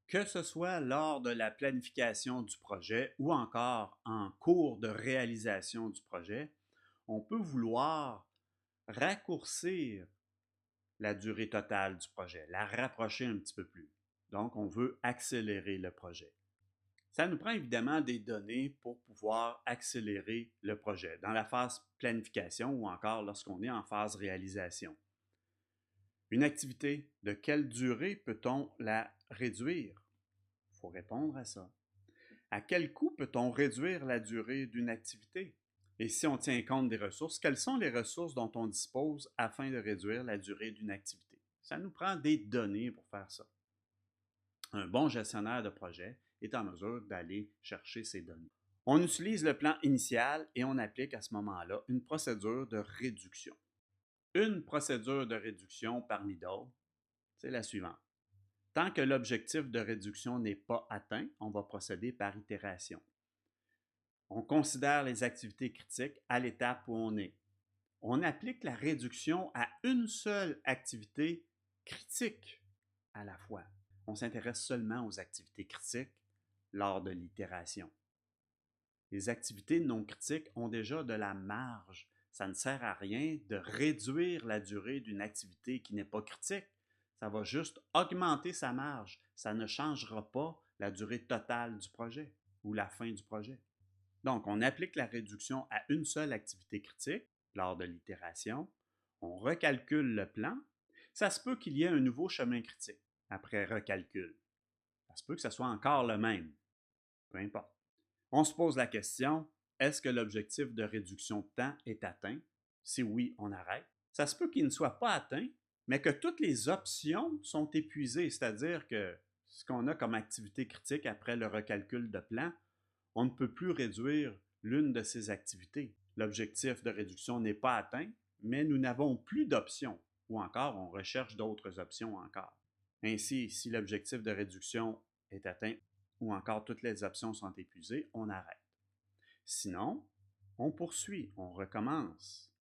Que ce soit lors de la planification du projet ou encore en cours de réalisation du projet, on peut vouloir raccourcir la durée totale du projet, la rapprocher un petit peu plus. Donc, on veut accélérer le projet. Ça nous prend évidemment des données pour pouvoir accélérer le projet dans la phase planification ou encore lorsqu'on est en phase réalisation. Une activité, de quelle durée peut-on la réduire? Il faut répondre à ça. À quel coût peut-on réduire la durée d'une activité? Et si on tient compte des ressources, quelles sont les ressources dont on dispose afin de réduire la durée d'une activité? Ça nous prend des données pour faire ça. Un bon gestionnaire de projet est en mesure d'aller chercher ces données. On utilise le plan initial et on applique à ce moment-là une procédure de réduction. Une procédure de réduction parmi d'autres, c'est la suivante. Tant que l'objectif de réduction n'est pas atteint, on va procéder par itération. On considère les activités critiques à l'étape où on est. On applique la réduction à une seule activité critique à la fois. On s'intéresse seulement aux activités critiques lors de l'itération. Les activités non critiques ont déjà de la marge. Ça ne sert à rien de réduire la durée d'une activité qui n'est pas critique. Ça va juste augmenter sa marge. Ça ne changera pas la durée totale du projet ou la fin du projet. Donc, on applique la réduction à une seule activité critique lors de l'itération. On recalcule le plan. Ça se peut qu'il y ait un nouveau chemin critique après recalcul. Ça se peut que ce soit encore le même. Peu importe. On se pose la question, est-ce que l'objectif de réduction de temps est atteint? Si oui, on arrête. Ça se peut qu'il ne soit pas atteint, mais que toutes les options sont épuisées, c'est-à-dire que ce qu'on a comme activité critique après le recalcul de plan, on ne peut plus réduire l'une de ces activités. L'objectif de réduction n'est pas atteint, mais nous n'avons plus d'options, ou encore on recherche d'autres options encore. Ainsi, si l'objectif de réduction est atteint ou encore toutes les options sont épuisées, on arrête. Sinon, on poursuit, on recommence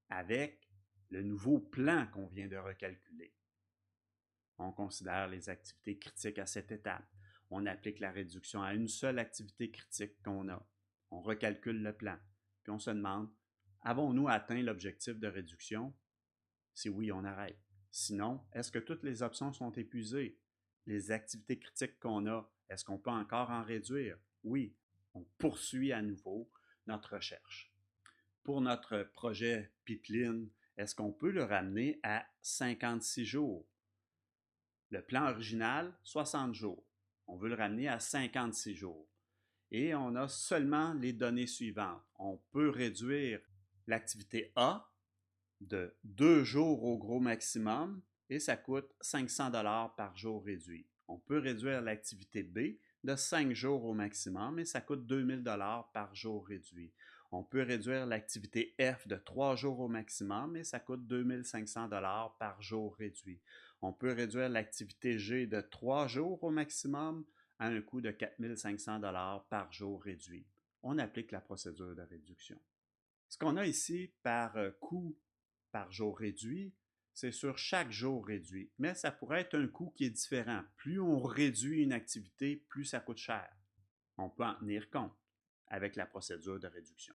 avec le nouveau plan qu'on vient de recalculer. On considère les activités critiques à cette étape. On applique la réduction à une seule activité critique qu'on a. On recalcule le plan. Puis on se demande, avons-nous atteint l'objectif de réduction? Si oui, on arrête. Sinon, est-ce que toutes les options sont épuisées? Les activités critiques qu'on a, est-ce qu'on peut encore en réduire? Oui, on poursuit à nouveau notre recherche. Pour notre projet Pipeline, est-ce qu'on peut le ramener à 56 jours? Le plan original, 60 jours. On veut le ramener à 56 jours. Et on a seulement les données suivantes. On peut réduire l'activité A de 2 jours au gros maximum et ça coûte 500 $ par jour réduit. On peut réduire l'activité B de 5 jours au maximum et ça coûte 2000 $ par jour réduit. On peut réduire l'activité F de 3 jours au maximum et ça coûte 2500 $ par jour réduit. On peut réduire l'activité G de 3 jours au maximum à un coût de 4500 $ par jour réduit. On applique la procédure de réduction. Ce qu'on a ici par coût par jour réduit, c'est sur chaque jour réduit. Mais ça pourrait être un coût qui est différent. Plus on réduit une activité, plus ça coûte cher. On peut en tenir compte avec la procédure de réduction.